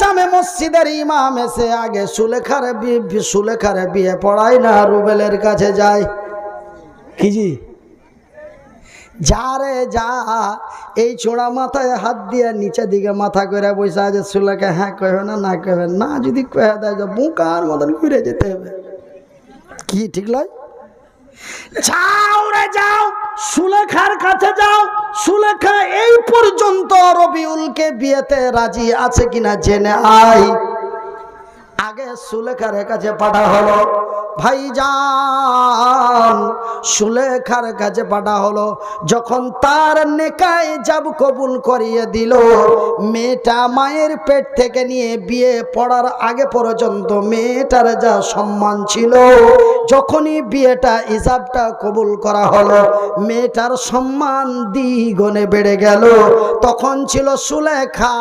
জামে মসজিদের ইমাম এসে আগে সুলেখার বিয়ে পড়ায় না, রুবেলের কাছে যায়। কি জি? যা রে যা, এই চোড়া মাথায় হাত দিয়ে নিচে দিকে মাথা করে বসে আছে সুলেখা। হ্যাঁ কহে না, না কহে না, যদি কহে দেয় যে বোকার মতন ঘুরে যেতে হবে। কি ঠিক লয়? যাও রে যাও, সুলেখার কাছে যাও। সুলেখা এই পর্যন্ত রবিউলকে বিয়েতে রাজি আছে কিনা জেনে আয়। আগে সুলেখার কাছে পাঠা হলো ভাইজান, সুলেখার কাছে পাঠা হলো। যখন তার নেকায় যাব কবুল করিয়ে দিল, মেয়েটা মায়ের পেট থেকে নিয়ে বিয়ে পড়ার আগে পর্যন্ত মেয়েটার যা সম্মান ছিল, যখনই বিয়েটা ইজাবটা কবুল করা হলো, মেয়েটার সম্মান দ্বিগুণে বেড়ে গেল। তখন ছিল সুলেখা,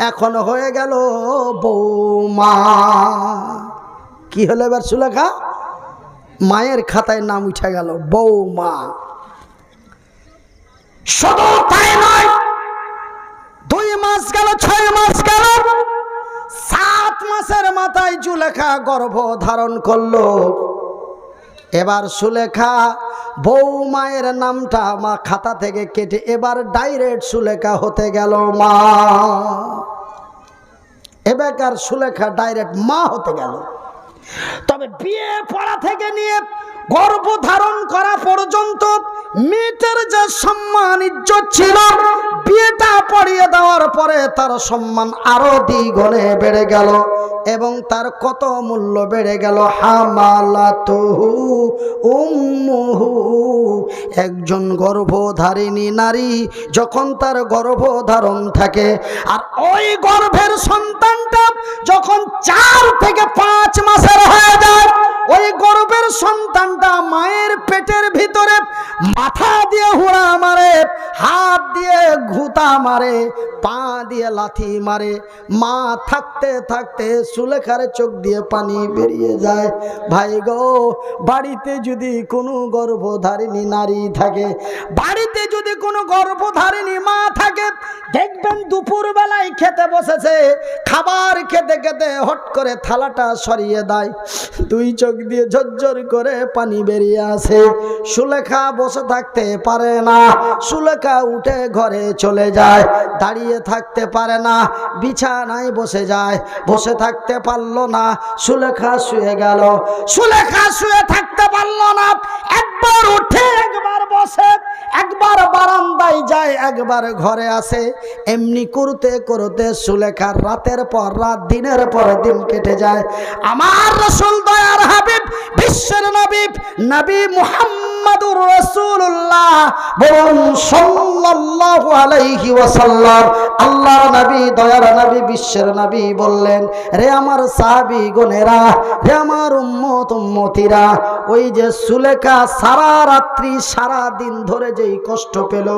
এখন হয়ে গেল বৌমা। কি হলো এবার? সুলেখা মায়ের খাতায় নাম উঠে গেল বৌমা। শুধু তাই নয়, 2 মাস গেল, 6 মাস গেল, 7 মাসের মাথায় সুলেখা গর্ভ ধারণ করলো। এবার সুলেখা বৌমায়ের নামটা মা খাতা থেকে কেটে এবার ডাইরেক্ট সুলেখা হতে গেল মা। এবার সুলেখা ডাইরেক্ট মা হতে গেল। তবে বিয়ে পড়া থেকে নিয়ে গর্ভ ধারণ করা পর্যন্ত মেয়েটার যে সম্মান ইজ্জত ছিল, বিয়েটা পড়িয়ে দেওয়ার পরে তার সম্মান আরো দ্বিগুণে বেড়ে গেল। এবং তার কত মূল্য বেড়ে গেল। হামালাতুহু উম্মুহু, একজন গর্ভধারিণী নারী যখন তার গর্ভধারণ থাকে, আর ওই গর্ভের সন্তানটা যখন 4 থেকে 5 মাসের হয়ে যায়, ওই গর্ভের সন্তানটা মায়ের পেটের ভিতরে মাথা দিয়ে হুড়া মারে, হাত দিয়ে ঘুতা মারে, পা দিয়ে লাথি মারে। মা থাকতে থাকতে সুলেখার চোখ দিয়ে পানি বেরিয়ে যায়। ভাই গো, বাড়িতে যদি কোনো গর্ভধারিণী নারী থাকে, বাড়িতে যদি কোনো গর্ভধারিণী মা থাকে, দেখবেন দুপুর বেলায় খেতে বসেছে, খাবার খেতে খেতে হট করে থালাটা সরিয়ে দেয়, 2 চোখ দিয়ে ঝরঝর করে পানি বেরিয়ে আসে। সুলেখা বসে থাকতে পারে না, সুলেখা উঠে ঘরে চলে যায়। দাঁড়িয়ে থাকতে পারে না, বিছানায় বসে যায়। বসে থাকতে পারলো না, সুলেখা শুয়ে গেল। সুলেখা শুয়ে থাকতে পারলো না, একবার উঠে একবার বসে, একবার বারান্দায় যায়, একবার ঘরে আসে। এমনি করতে করতে সুলেখার রাতের পর রাত, দিনের পর দিন কেটে যায়। আমার রাসূল দয়ার হাবিব, বিশ্বের নবী, নবী মুহাম্মদুর রাসূলুল্লাহ বলুন সাল্লাল্লাহু আলাইহি ওয়াসাল্লাম, আল্লাহর নবী, দয়ার নবী, বিশ্বের নবী বললেন, রে আমার সাহাবী গণেরা, রে আমার উম্মত উম্মতিরা, ওই যে সুলেখা সারা রাত্রি সারা দিন ধরে যেই কষ্ট পেল,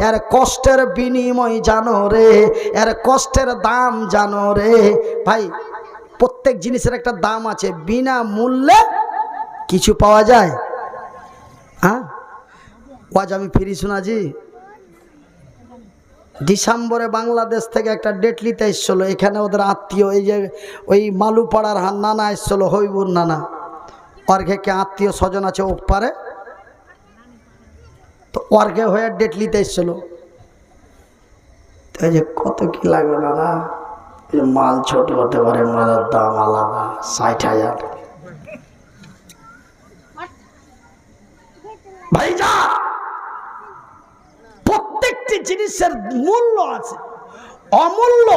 এর কষ্টের বিনিময় জানো রে, এর কষ্টের দাম জানো রে। ভাই, প্রত্যেক জিনিসের একটা দাম আছে, বিনা মূল্যে কিছু পাওয়া যায়। হ্যাঁ, ওয়াজ আমি ফিরি শোনাজি। ডিসেম্বরে বাংলাদেশ থেকে একটা ডেটলিতে এসছিল, এখানে ওদের আত্মীয়, এই যে ওই মালুপাড়ার নানা এসছিল, হইবুর নানা, অর্ঘেকে আত্মীয় স্বজন আছে ওপারে, তো অর্ঘে হয়ে ডেটলিতে এসছিল। এই যে কত কি লাগবে নানা, মাল ছোট হতে পারে, মালের দাম আলাদা, 60,000। ভাইজা, প্রত্যেকটি জিনিসের মূল্য আছে, অমূল্য,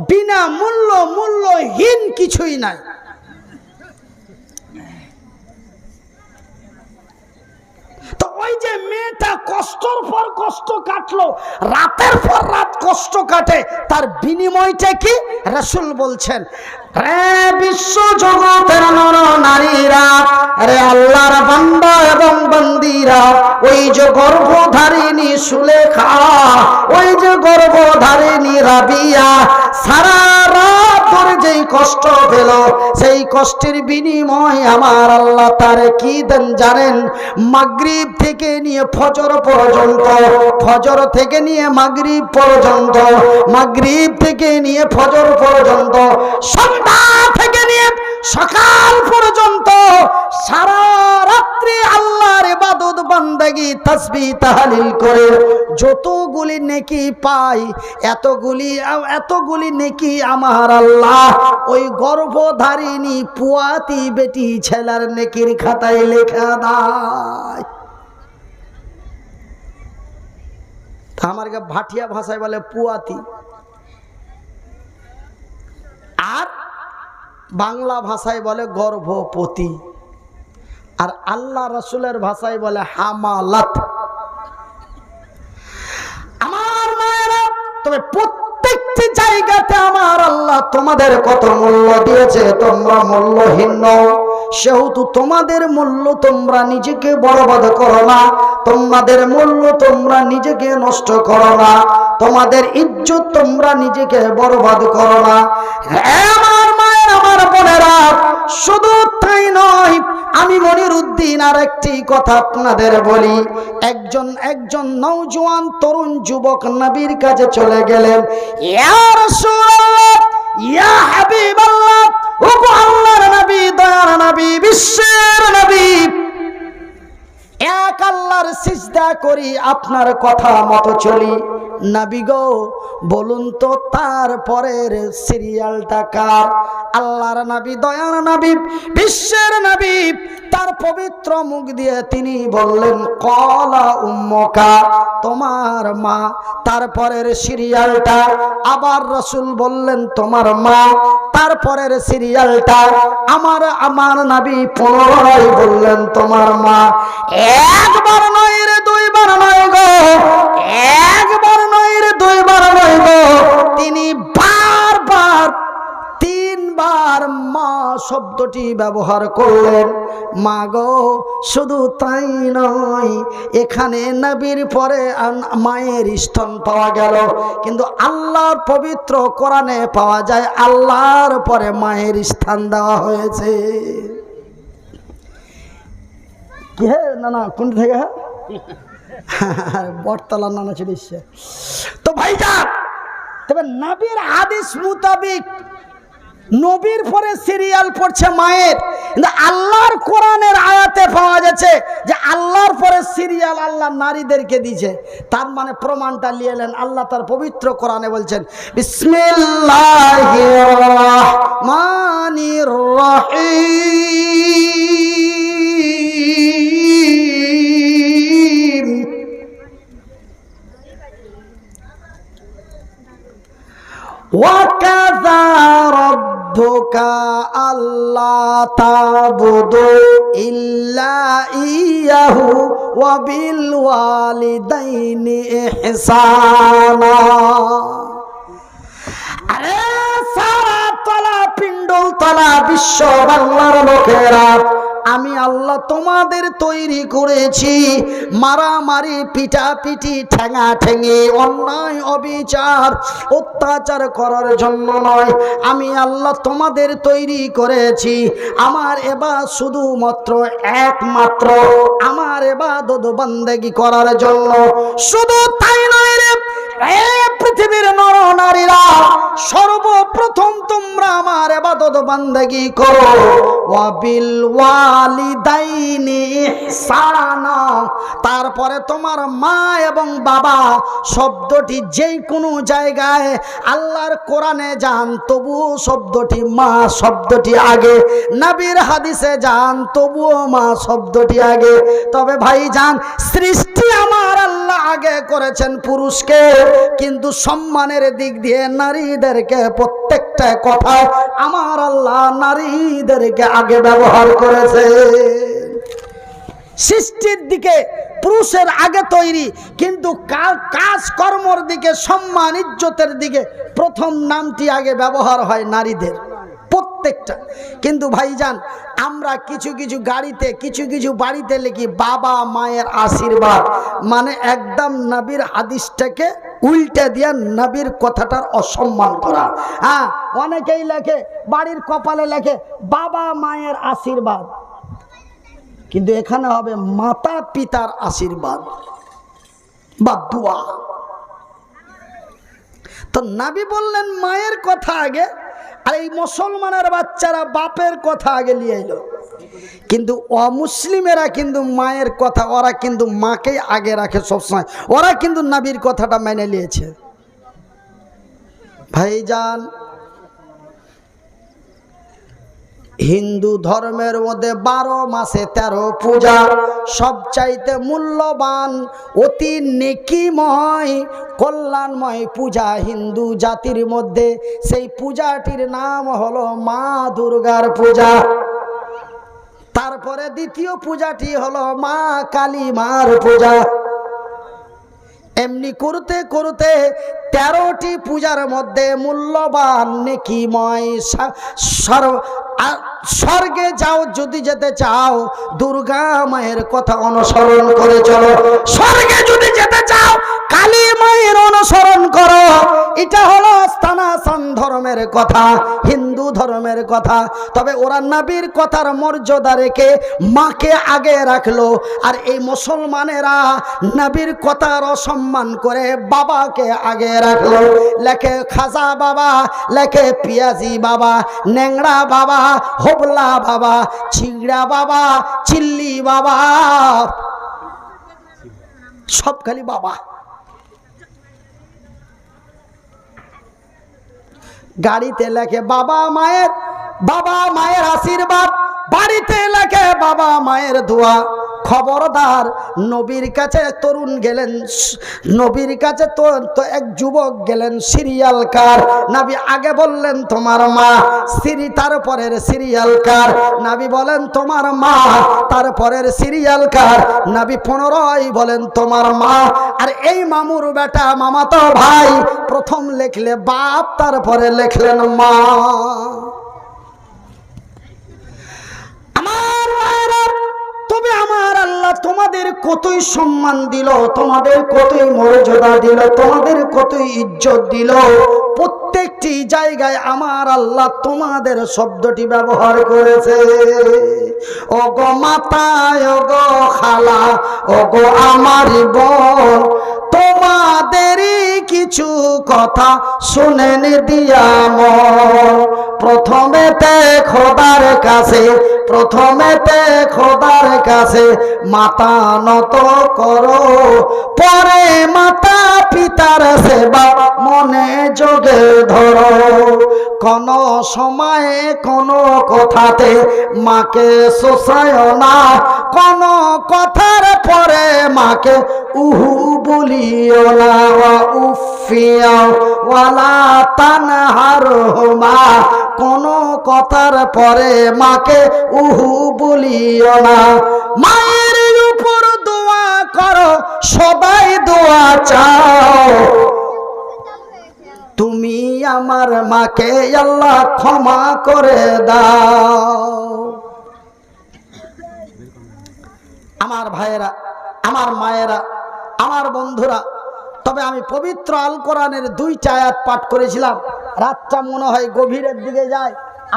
বিনা মূল্য, মূল্যহীন কিছুই নাই। তো ওই যে মেয়েটা কষ্টের পর কষ্ট কাটলো, রাতের পর রাত কষ্ট কাটে, তার বিনিময়টা কি? রাসূল বলছেন, রে বিশ্ব জগতের নর নারীরা, রে আল্লাহর বান্দা এবং বান্দীরা, ওই যে গর্ভধারিণী সুলেখা, ওই যে গর্ভধারিণী রাবিয়া, সারা রাত ধরে যেই কষ্ট পেল, সেই কষ্টের বিনিময় আমার আল্লাহ তারে কি দেন জানেন? মাগরিব থেকে নিয়ে ফজর পর্যন্ত, ফজর থেকে নিয়ে মাগরিব পর্যন্ত, মাগরিব থেকে নিয়ে ফজর পর্যন্ত, সন্ধ্যা থেকে নিয়ে সকাল পর্যন্ত সারা রাত্রি আল্লাহর ইবাদত বান্দাগি তাসবিহ তাহলিল করে যতগুলি নেকি পাই, এতগুলি নেকি আমার আল্লাহ ওই গর্ভধারিণী পুয়াতি বেটি ছেলের নেকির খাতায় লেখা দেয়। আমার ভাটিয়া ভাষায় বলে পুয়াতি, আর বাংলা ভাষায় বলে গর্ভপতি, আর আল্লাহ রাসূলের ভাষায় বলে হামালাত। আমার মায়েরা, তবে প্রত্যেকটি জায়গাতে আমার আল্লাহ তোমাদের কত মূল্য দিয়েছে, তোমরা মূল্যহীন নও। সেহেতু তোমাদের মূল্য তোমরা নিজেকে বরবাদ করো না, তোমাদের মূল্য তোমরা নিজেকে নষ্ট করো না, তোমাদের ইজ্জত তোমরা নিজেকে বরবাদ করো না। আমার মায়ের, আমার বোনেরা, শুধু তাই নয়, আমি মনিরউদ্দিন আর একটি কথা আপনাদের বলি। একজন নওজোয়ান তরুণ যুবক নবীর কাছে চলে গেলেন, ইয়া রাসূলুল্লাহ, ইয়া হাবিবাল্লাহ, ওগো আল্লাহর নবী, দয়ার নবী, বিশ্বের নবী, এক আল্লাহর সিজদা করি, আপনার কথা মতো চলি। নবী গো, বলুন তো তারপরের সিরিয়ালটা কার? আল্লাহর নবী, দয়ার নবী, বিশ্বের নবী, তার পবিত্র মুখ দিয়ে তিনি বললেন, কলা উম্মুকা, তোমার মা। তারপরের সিরিয়ালটা আবার রাসূল বললেন, তোমার মা। তারপরের সিরিয়ালটা আমার নবী পুনরায় বললেন, তোমার মা। একবার নয় রে, দুইবার নয় গো, একবার নয় রে, দুইবার নয় গো, তিনি বারবার তিনবার মা শব্দটি ব্যবহার করলেন। মা গো, শুধু তাই নয়, এখানে নবীর পরে মায়ের স্তন পাওয়া গেল, কিন্তু আল্লাহর পবিত্র কোরআনে পাওয়া যায় আল্লাহর পরে মায়ের স্থান দেওয়া হয়েছে। কি হে নানা, কোন থেকে? বটতলা নানা চলে এসছে তো ভাইজান। তবে নবীর হাদিস মোতাবেক নবীর পরে সিরিয়াল পড়ছে মায়ের, কিন্তু আল্লাহর কোরআনের আয়াতে পাওয়া যাচ্ছে যে আল্লাহর পরে সিরিয়াল আল্লাহ নারীদেরকে দিয়েছে। তার মানে প্রমাণটা নিয়ে এলেন, আল্লাহ তার পবিত্র কোরআনে বলছেন, বিসমিল্লাহির রহমানির রহিম, ওয়াকাযা রাব্বুকা আল্লা তা'বুদু ইল্লা ইয়্যাহু ওয়া বিল ওয়ালিদাইনি ইহসানা। আরে সারা তলা পিণ্ডল তলা বিশ্ব বাংলার লোকেরা, আমি আল্লাহ তোমাদের তৈরি করেছি মারামারি, পিটাপিটি, ঠেঙা ঠেঙে, অন্যায় অবিচার অত্যাচার করার জন্য নয়। আমি আল্লাহ তোমাদের তৈরি করেছি আমার এবাদত, শুধুমাত্র একমাত্র আমার ইবাদত বান্দেগি করার জন্য। শুধু তাই নয় রে, পৃথিবীর নর নারীরা, সর্বপ্রথম তোমরা আমার ইবাদত বান্দেগি করো। ওয়া বিল ওয়ালিদাইনি ইহসানা, তারপরে তোমার মা এবং বাবা শব্দটি যেই কোনো জায়গায় আল্লাহর কোরআনে যান, তবুও শব্দটি মা শব্দটি আগে, নবীর হাদিসে যান, তবুও মা শব্দটি আগে। তবে ভাইজান, সৃষ্টি আমার আল্লাহ আগে করেছেন পুরুষকে, কিন্তু সম্মানের দিক দিয়ে নারীদেরকে প্রত্যেকটা কথায় আমার আল্লাহ নারীদেরকে আগে ব্যবহার করেছে। সৃষ্টির দিকে পুরুষের আগে তৈরি, কিন্তু কাজ কর্মর দিকে, সম্মান ইজ্জতের দিকে প্রথম নামটি আগে ব্যবহার হয় নারীদের প্রত্যেকটা। কিন্তু ভাইজান, আমরা কিছু কিছু গাড়িতে, কিছু কিছু বাড়িতে লিখি বাবা মায়ের আশীর্বাদ, মানে একদম নবীর হাদিসটাকে উল্টে দিয়া নবীর কথাটার অসম্মান করা। হ্যাঁ, অনেকেই লেখে বাড়ির কপালে লেখে বাবা মায়ের আশীর্বাদ, কিন্তু এখানে হবে মাতা পিতার আশীর্বাদ বা দোয়া। তো নবী বললেন মায়ের কথা আগে, আর এই মুসলমানের বাচ্চারা বাপের কথা আগে নিয়ে এলো। কিন্তু অমুসলিমেরা কিন্তু মায়ের কথা, ওরা কিন্তু মাকেই আগে রাখে সবসময়, ওরা কিন্তু নবীর কথাটা মেনে নিয়েছে। ভাইজান, হিন্দু ধর্মের মধ্যে 12 মাসে 13 পূজা, সবচাইতে মূল্যবান, অতি নেকিময়, কল্যাণময় পূজা হিন্দু জাতির মধ্যে, সেই পূজাটির নাম হলো মা দুর্গার পূজা। তারপরে দ্বিতীয় পূজাটি হলো মা কালী মার পূজা। এমনি করতে করতে 13টি পূজার মধ্যে মূল্যবান নেকিময়, স্বর্গে যাও যদি যেতে চাও দুর্গা মায়ের কথা অনুসরণ করে চলো, স্বর্গে যদি যেতে চাও কালী মায়ের অনুসরণ করো। এটা হলো সনাতন ধর্মের কথা, হিন্দু ধর্মের কথা। তবে ওরা নবীর কথার মর্যাদা রেখে মাকে আগে রাখলো, আর এই মুসলমানেরা নবীর কথার অসম্মান করে বাবাকে আগে রাখলো। লেখে খাজা বাবা, লেখে পিয়াজি বাবা, ন্যাংড়া বাবা, হোবলা বাবা, ছিংড়া বাবা, চিল্লি বাবা, সব খালি বাবা। গাড়িতে লেখে বাবা মায়ের আশীর্বাদ, বাড়িতে লেখে বাবা মায়ের দোয়া। খবরদার, নবীর কাছে তরুণ গেলেন, নবীর কাছে তো এক যুবক গেলেন সিরিয়াল কার, নবী আগে বললেন তোমার মা, তারপরের সিরিয়াল কার, নবী বলেন তোমার মা, তারপরের সিরিয়াল কার, নবী 15ই বলেন তোমার মা। আর এই মামুর বেটা মামাতো ভাই প্রথম লেখলে বাপ, তারপরে লেখলেন মা। আমার মায়েরা, তবে আমার আল্লাহ তোমাদের কতই সম্মান দিল, তোমাদের কতই মর্যাদা দিল, তোমাদের কতই ইজ্জত দিল। প্রত্যেকটি জায়গায় আমার আল্লাহ তোমাদের শব্দটি ব্যবহার করেছে। ওগো মাতা, ওগো খালা, ওগো আমার বোন, তোমাদেরই কিছু কথা শুনেন দিয়া মন। প্রথমেতে খোদার কাছে মাথা নত করো, পরে মাতা পিতার সেবা মনে যোগে ধরো। কোন সময়ে কোন কথাতে মাকে শোষায় না, কোন কথার পরে মাকে উহু বলিও না। উফিয়া ওয়ালা তানহারহুমা, কোন কথার পরে মাকে উহু বলিও না। মায়ের উপর দোয়া করো, সবাই দোয়া চাও, তুমি আমার মাকে আল্লাহ ক্ষমা করে দাও। আমার ভাইয়েরা, আমার মায়েরা, আমার বন্ধুরা, তবে আমি পবিত্র আল কোরআনের 2টা আয়াত পাঠ করেছিলাম। রাতটা মনে হয় গভীরের দিকে যায়,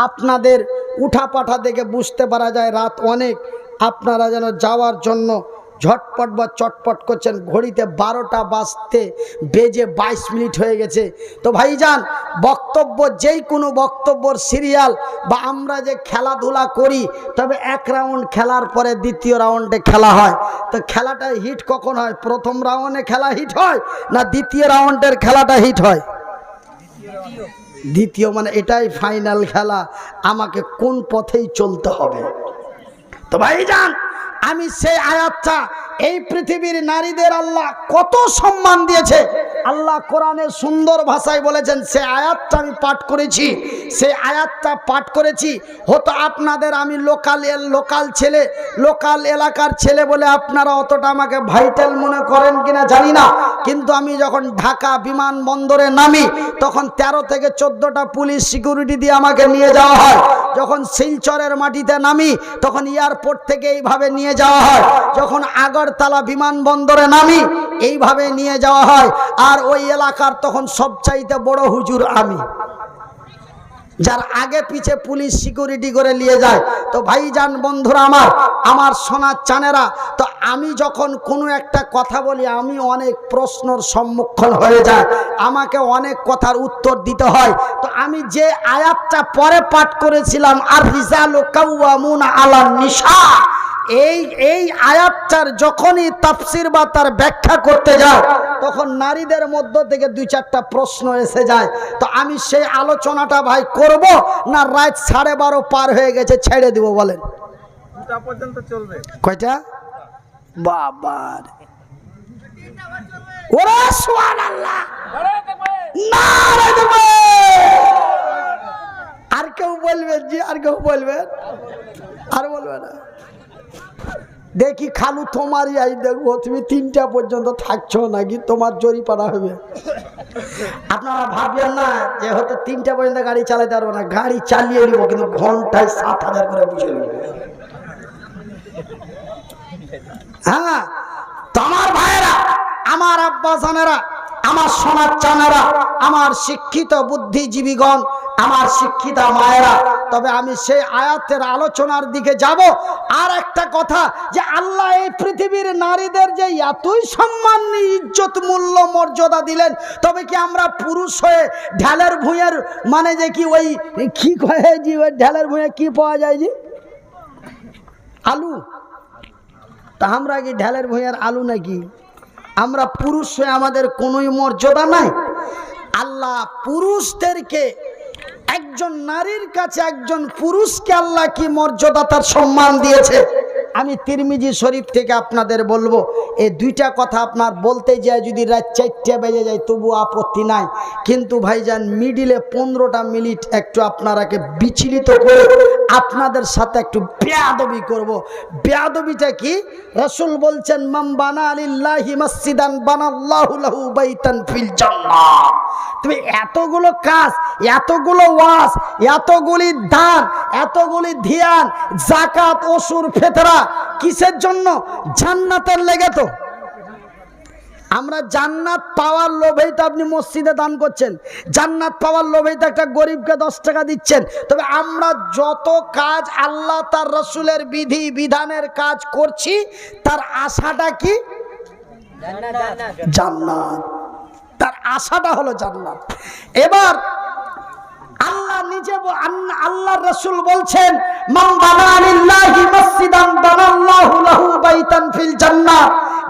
আপনাদের উঠা পাঠা দেখে বুঝতে পারা যায় রাত অনেক। আপনারা যেন যাওয়ার জন্য ঝটপট বা চটপট করছেন। ঘড়িতে 12টা বেজে 22 মিনিট হয়ে গেছে। তো ভাইজান, বক্তব্য যেই কোনো বক্তব্যর সিরিয়াল বা আমরা যে খেলাধুলা করি, তবে 1 রাউন্ড খেলার পরে 2য় রাউন্ডে খেলা হয়। তো খেলাটা হিট কখন হয়? প্রথম রাউন্ডে খেলা হিট হয় না 2য় রাউন্ডের খেলাটা হিট হয়? দ্বিতীয়, মানে এটাই ফাইনাল খেলা, আমাকে কোন পথেই চলতে হবে। তো ভাইজান, আমি সেই আয়াতটা, এই পৃথিবীর নারীদের আল্লাহ কত সম্মান দিয়েছে, আল্লাহ কোরআনের সুন্দর ভাষায় বলেছেন। সেই আয়াতটা আমি পাঠ করেছি, সেই আয়াতটা পাঠ করেছি। হয়তো আপনাদের আমি লোকাল ছেলে, লোকাল এলাকার ছেলে বলে আপনারা অতটা আমাকে ভাইটাল মনে করেন কিনা জানি না, কিন্তু আমি যখন ঢাকা বিমানবন্দরে নামি তখন 13 থেকে 14টা পুলিশ সিকিউরিটি দিয়ে আমাকে নিয়ে যাওয়া হয়। যখন শিলচরের মাটিতে নামি তখন এয়ারপোর্ট থেকে এইভাবে নিয়ে যাওয়া হয়। যখন আগরতলা বিমানবন্দরে নামি এইভাবে নিয়ে যাওয়া হয়। আর ওই এলাকার তখন সবচাইতে বড় হুজুর আমি, যার আগে পিছে পুলিশ সিকিউরিটি করে নিয়ে যায়। তো ভাইজান বন্ধুরা আমার সোনার চানেরা, তো আমি যখন কোনো একটা কথা বলি আমি অনেক প্রশ্নের সম্মুখীন হয়ে যায়, আমাকে অনেক কথার উত্তর দিতে হয়। তো আমি যে আয়াতটা পরে পাঠ করেছিলাম, আর রিজালু কাওয়ামুনা আলান নিসা, এই আয়াতটার যখনই তাফসির বা তার ব্যাখ্যা করতে যায় তখন নারীদের মধ্য থেকে 2-4টা প্রশ্ন এসে যায়। তো আমি সেই আলোচনাটা ভাই করব না রাত 12:30 পার হয়ে গেছে ছেড়ে দিব বলেন? 2টা পর্যন্ত চলবে। কয়টা? বাবার ওরে সুবহানাল্লাহ, নারে দেবে। আর কেউ বলবেন জি? আর কেউ বলবেন? আর বলবে না? দেখি খালু তোমারই আই দেখবো, তুমি 3টা পর্যন্ত থাকছো নাকি, তোমার জরিপানা হবে। আপনারা ভাববেন না যে হয়তো 3টা পর্যন্ত গাড়ি চালাতে পারবো না, গাড়ি চালিয়ে নিব, কিন্তু ঘন্টায় 7,000 করে বুঝে নেব। হ্যাঁ, তোমার ভাইয়েরা, আমার আব্বা জানেরা, আমার সোনার চানেরা, আমার শিক্ষিত বুদ্ধিজীবীগণ, আমার শিক্ষিতা মায়েরা, তবে আমি সেই আয়াতের আলোচনার দিকে যাব। আর একটা কথা, যে আল্লাহ এই পৃথিবীর নারীদের যে এতই সম্মান, ইজ্জত, মূল্য, মর্যাদা দিলেন, তবে কি আমরা পুরুষ হয়ে ঢালের ভুঁইয়ের মানে যে কি ওই কি কয়ে জি, ওই ঢালের ভুঁইয়ে কি পাওয়া যায় জি? আলু। তা আমরা কি ঢালের ভুঁইয়ের আলু নাকি? আমরা পুরুষ হয়ে আমাদের কোনোই মর্যাদা নাই? আল্লাহ পুরুষদেরকে, একজন নারীর কাছে একজন পুরুষকে আল্লাহ কি মর্যাদা, তার সম্মান দিয়েছে। আমি তিরমিজি শরীফ থেকে আপনাদের বলবো, এই 2টা কথা আপনার বলতে যায় যদি রাত 4টা বেজে যায় তবু আপত্তি নাই, কিন্তু ভাইজান মিডিলে 15টা মিনিট একটু আপনারাকে বিচলিত করে আপনাদের সাথে একটু বেয়াদবি করব। বেয়াদবিটা কি? রাসূল বলছেন, মান বানা লিল্লাহি মসজিদান বানাল্লাহু লাহু বাইতান ফিল জান্নাহ। তুমি এতগুলো কাজ, এতগুলো ওয়াজ, এতগুলি দান, এতগুলি ধ্যান, যাকাত, ওসুর, ফিতরা কিসের জন্য? জান্নাতের লেগে। তো আমরা জান্নাত পাওয়ার লোভেই তো আপনি মসজিদে দান করছেন, জান্নাত পাওয়ার লোভেই তো একটা গরিবকে 10 টাকা দিচ্ছেন। তবে আমরা যত কাজ আল্লাহ তার রাসূলের বিধি বিধানের কাজ করছি, তার আশাটা কি? জান্নাত। তার আশাটা হলো জান্নাত। এবার আল্লাহ নিজে, আল্লাহর রাসূল বলছেন, মান বানা লিল্লাহি মসজিদান বানাল্লাহু লাহু বাইতান ফিল জান্নাহ।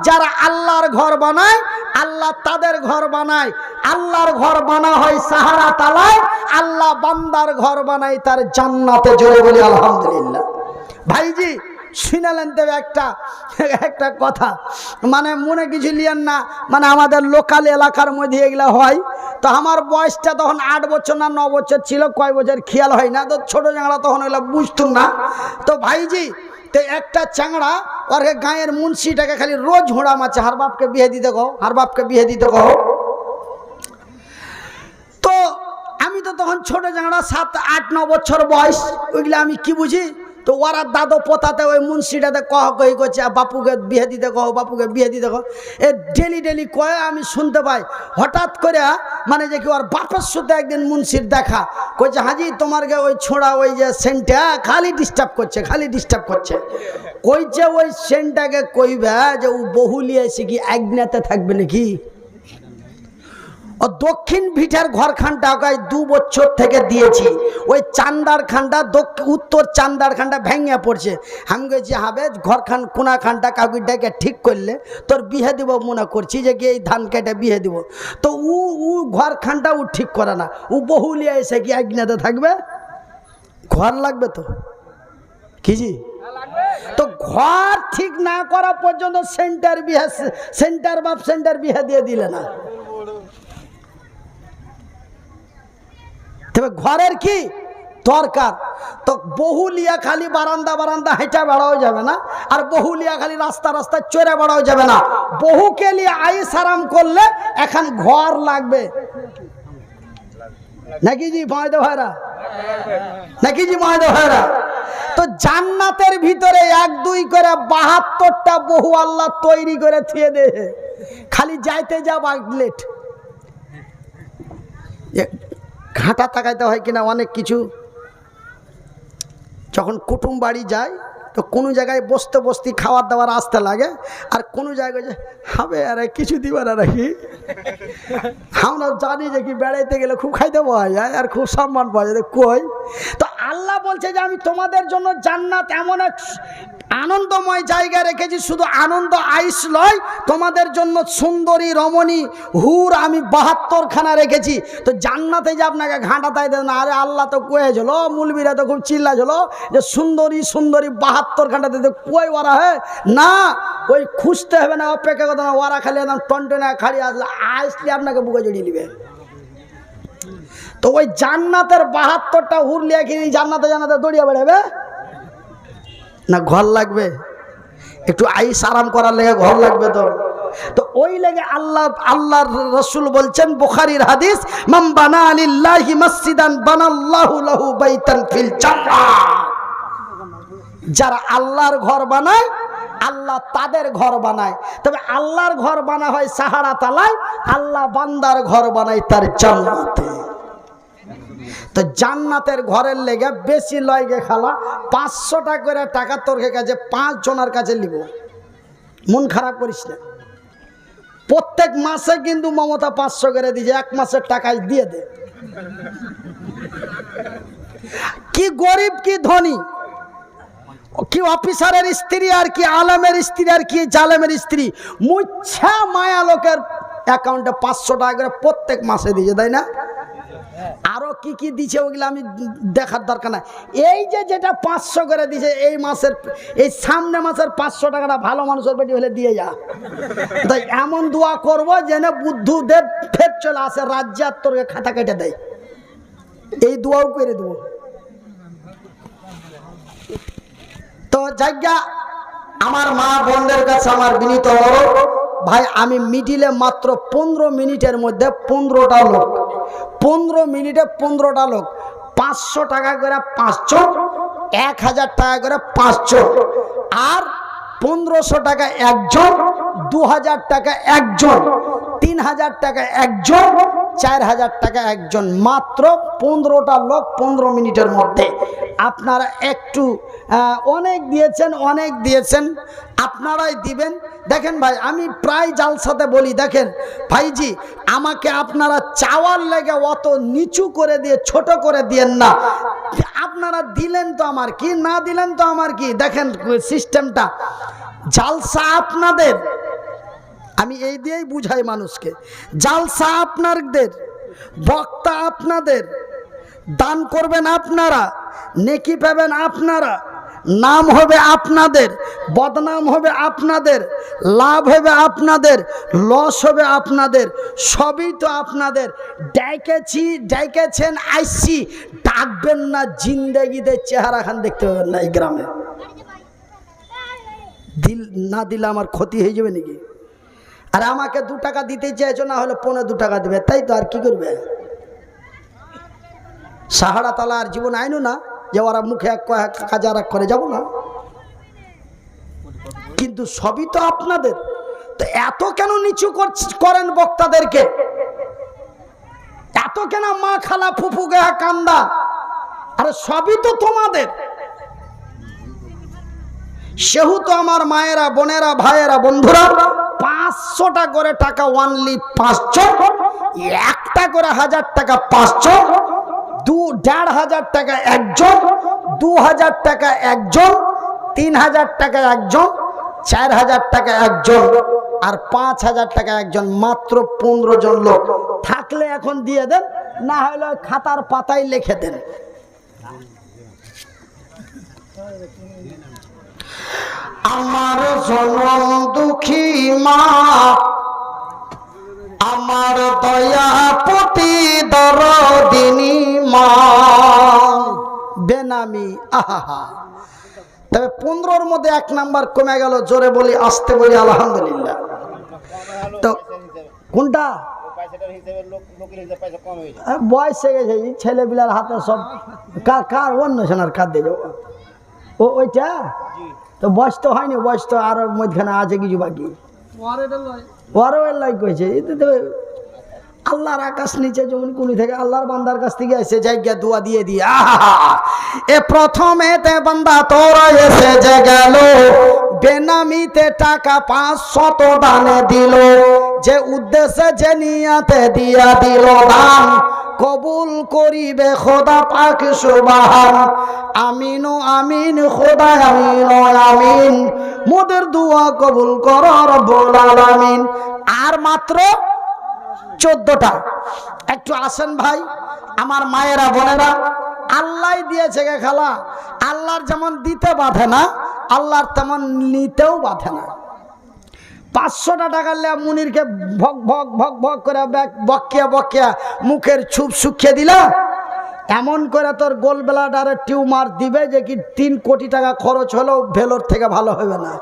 যারা আল্লাহর ঘর বানায়, আল্লাহ তাদের ঘর বানায়। আল্লাহর ঘর বানা হয় সাহারা তালায়, আল্লাহ বান্দার ঘর বানায় তার জান্নাতে। জোরে বলি আলহামদুলিল্লাহ। ভাইজি শুনালেন তো একটা কথা, মানে মনে কিছু লিয়েন না, মানে আমাদের লোকাল এলাকার মধ্যে এগুলা হয়। তো আমার বয়সটা তখন 8 বছর না 9 বছর ছিল, কয় বছর খেয়াল হয় না, তো ছোট চ্যাংড়া তখন এগুলো বুঝতুম না। তো ভাইজি, তো একটা চ্যাংড়া ওর গাঁয়ের মুন্সিটাকে খালি রোজ হোঁড়া মারছে, হার বাপকে বিয়ে দিতে কও, হার বাপকে বিয়ে দিতে কও। তো আমি তো তখন ছোট চ্যাংড়া, 7, 8, 9 বছর বয়স, ওইগুলো আমি কি বুঝি। তো ওরা দাদো পোতাতে ওই মুন্সিটাতে কহি করছে, বাপুকে বিয়ে দিতে কহ, বাপুকে বিয়ে দিতে কহ। এ ডেলি কয়ে আমি শুনতে পাই। হঠাৎ করে মানে যে কি ওর বাপের সাথে একদিন মুন্সির দেখা, কইছে, হাজি তোমারকে ওই ছোঁড়া ওই যে সেন্টটা খালি ডিস্টার্ব করছে, খালি ডিস্টার্ব করছে। কইছে ওই সেন্টটাকে কইবে যে ও বহুলিয়ে এসে কি আজ্ঞাতে থাকবে নাকি? ও দক্ষিণ ভিটার ঘরখানটা 2 বছর থেকে দিয়েছি, ওই চান্দার খানটা, উত্তর চান্দার খানটা ভেঙে পড়ছে। আমি গেছি, হবে ঘরখান কোনা খানটা কাউকে ডেকে ঠিক করলে তোর বিয়ে দিব মনে করছি, যে কি এই ধান কেটে বিয়ে দিব। তো ও ঘরখানটা ও ঠিক করে না, ও বহুলিয়া এসে কি আজ্ঞাতে থাকবে? ঘর লাগবে তো কি জি? তো ঘর ঠিক না করা পর্যন্ত সেন্টার বিয়ে, সেন্টার বাপ সেন্টার বিয়ে দিয়ে দিলে না। তবে ঘরের কি দরকার? তো বহুলিয়া খালি বারান্দা হেঁটে বেড়াও যাবে না, আর বহুলিয়া খালি রাস্তা চড়ে বেড়াও যাবে না। বহুকে নিয়ে আইস আরাম করলে এখন ঘর লাগবে নাকি জি মায়েদের ভাইরা? নাকি জি মায়েদের ভাইরা? তো জান্নাতের ভিতরে 1, 2 করে 72টা বহু আল্লাহ তৈরি করে থিয়ে দেয়। খালি যাইতে যাব আগলেট ঘাটা তাকাইতে হয় কিনা অনেক কিছু। যখন কুটুম বাড়ি যায় তো কোনো জায়গায় বসতে বসতে খাবার দাবার আসতে লাগে, আর কোনো জায়গায় যে হবে আরে কিছু দিবার আর কি। আমরা জানি যে কি বেড়াইতে গেলে খুব খাইতে পাওয়া যায় আর খুব সম্মান পাওয়া যায়, কই তো আল্লাহ বলছে যে আমি তোমাদের জন্য জান্নাত এমন এক আনন্দময় জায়গা রেখেছি, শুধু আনন্দ আইস লয়, তোমাদের জন্য সুন্দরী রমণী হুর আমি 72খানা রেখেছি। তো জান্নাতে যে আপনাকে ঘাঁটা তাই দেন না, আরে আল্লাহ তো কয়েছিল, মুলবিরা তো খুব চিল্লাছিল যে সুন্দরী সুন্দরী 72খানা দিতে, কই ওরা হ্যাঁ না, ওই খুঁজতে হবে না, অপেক্ষা করতে না, ওরা খালি একদম টনটনে খালি আসলে আসলে আপনাকে বুকে জড়িয়ে নেবে। তো ওই জান্নাতের 72টা হুর লিয়ে কি জান্নাতে জান্নাতে দৌড়িয়ে বেড়াবে না, ঘর লাগবে একটু আইস আরাম করার লেগে ঘর লাগবে। তো ওই লেগে আল্লাহর রাসূল বলছেন, বুখারীর হাদিস, মান বানা লিল্লাহি মসজিদান বানাল্লাহু লাহু বাইতান ফিল জান্নাহ। যারা আল্লাহর ঘর বানায় আল্লাহ তাদের ঘর বানায়। তবে আল্লাহর ঘর বানা হয় সাহারা তালায়, আল্লাহ বান্দার ঘর বানায় তার জান্নাতে। তো জান্নাতের ঘরের লেগে বেশি লয় গে খালা, 500 টাকা করে টাকা তোর কাছে 5 জনের কাছে নিব, মন খারাপ করিস না। প্রত্যেক মাসে কিন্তু মমতা 500 করে দিয়েছে, এক মাসের টাকায় দিয়ে দে। কি গরিব কি ধনী, কি অফিসারের স্ত্রী আর কি আলেমের স্ত্রী আর কি জালেমের স্ত্রী, মুচ্ছা মায়া লোকের অ্যাকাউন্টে 500 টাকা করে প্রত্যেক মাসে দিয়েছে, তাই না? আরো কি কি দিছে ওগুলো আমি দেখার দরকার নাই। এই যে যেটা 500 করে দিছে এই মাসের, এই সামনে মাসের 500 টাকাটা ভালো মানুষের বেটি হলে দিয়ে যা। তাই এমন দোয়া করবো যেন বুদ্ধদেব ফের চলে আসে রাজ্যে আর তোর খাতা কেটে দেয়, এই দোয়াও করে দেবো। তো জায়গা আমার মা বোনদের কাছে আমার বিনীত অনুরোধ, ভাই আমি মিডিলে মাত্র 15 মিনিটের মধ্যে 15টা লোক, 15 মিনিটে 15টা লোক, 500 টাকা করে 5 জন, 1000 টাকা করে 5 জন, আর 1500 টাকা একজন, 2000 টাকা একজন, 3000 টাকা একজন, 4000 টাকা একজন, মাত্র 15টা লোক 15 মিনিটের মধ্যে। আপনারা একটু অনেক দিয়েছেন আপনারাই দিবেন। দেখেন ভাই আমি প্রায় জালসাতে বলি, দেখেন ভাইজি আমাকে আপনারা চাওয়ার লেগে অত নিচু করে দিয়ে ছোট করে দিয়েন না, আপনারা দিলেন তো আমার কি, না দিলেন তো আমার কি। দেখেন সিস্টেমটা, জালসা আপনাদের, আমি এই দিয়েই বুঝাই মানুষকে, জালসা আপনাদের, বক্তা আপনাদের, দান করবেন আপনারা, নেকি পাবেন আপনারা, নাম হবে আপনাদের, বদনাম হবে আপনাদের, লাভ হবে আপনাদের, লস হবে আপনাদের, সবই তো আপনাদের। ডেকেছেন আইসি, ডাকবেন না, জিন্দেগিতে চেহারা খান দেখতে পাবেন না এই গ্রামে। না দিলে আমার ক্ষতি হয়ে যাবে নাকি? আর আমাকে 2 টাকা দিতে চেয়েছো, না হলে 2.25 টাকা দিবে, তাই তো, আর কি করবে? সাহারা তালা আর জীবন আইনো না যে ওরা মুখে এক কাজ আর এক করে যাব না, কিন্তু সবই তো আপনাদের। তো এত কেন নিচু করেন বক্তাদেরকে, এত কেন মা খালা ফুফু গা কান্দা? আরে সবই তো তোমাদের। সেহেতু আমার মায়েরা বোনেরা ভাইয়েরা বন্ধুরা, 500টা করে টাকা ওয়ানলি 500, একটা করে 1000 টাকা 500, 2500 টাকা একজন, 2000 টাকা একজন, 3000 টাকা একজন, 4000 টাকা একজন, আর 5000 টাকা একজন, মাত্র 15 জন লোক। থাকলে এখন দিয়ে দেন, না হলে খাতার পাতায় লিখে দেন। আমার জনম দুঃখী মা, আমার দয়া পতি দরদিনী মা, বেনামি আহা। তবে 15-র মধ্যে 1 নাম্বার কমে গেল, জোরে বলি আসতে বলি আলহামদুলিল্লাহ। তো কোনটা বয়স হয়ে গেছে, ছেলেপিলার হাতে সব কার অন্য সোনার কার দিয়ে যাবো, ওইটা তো বয়স তো হয়নি, বয়স তো আরো মধ্যখানে আছে কিছু বাকি। ওরও লাইক হয়েছে আল্লাহর আকাশ নিচে যেমন কুনি থেকে আল্লাহর বান্দার কাছ থেকে এসে জায়গা দোয়া দিয়ে দিয়ে এ প্রথমেতে বান্দা তোরা এসে যে গেল বেনামিতে টাকা 500 দানে দিল যে উদ্দেশ্যে যে নিয়াতে দিয়া দিল দান কবুল করিবে খোদা পাক সুবহান আমিন ও আমিন খোদা আমিন ও আমিন মোদের দোয়া কবুল কর রব্বুল আলামিন। আর মাত্র 14টা। একটু আসেন ভাই আমার মায়েরা বোনেরা, আল্লাহ দিয়েছে গে খালা, আল্লাহর যেমন দিতে বাধে না আল্লাহর তেমন নিতেও বাধে না। 500টা টাকা মুনিরকে ভক ভক ভক ভক করে বকিয়া বকিয়া মুখের ছুপ শুকিয়ে দিলা, এমন করে তোর গোল ব্লাডারে টিউমার দিবে যে কি 3 কোটি টাকা খরচ হলেও ভেলোর থেকে ভালো হবে না।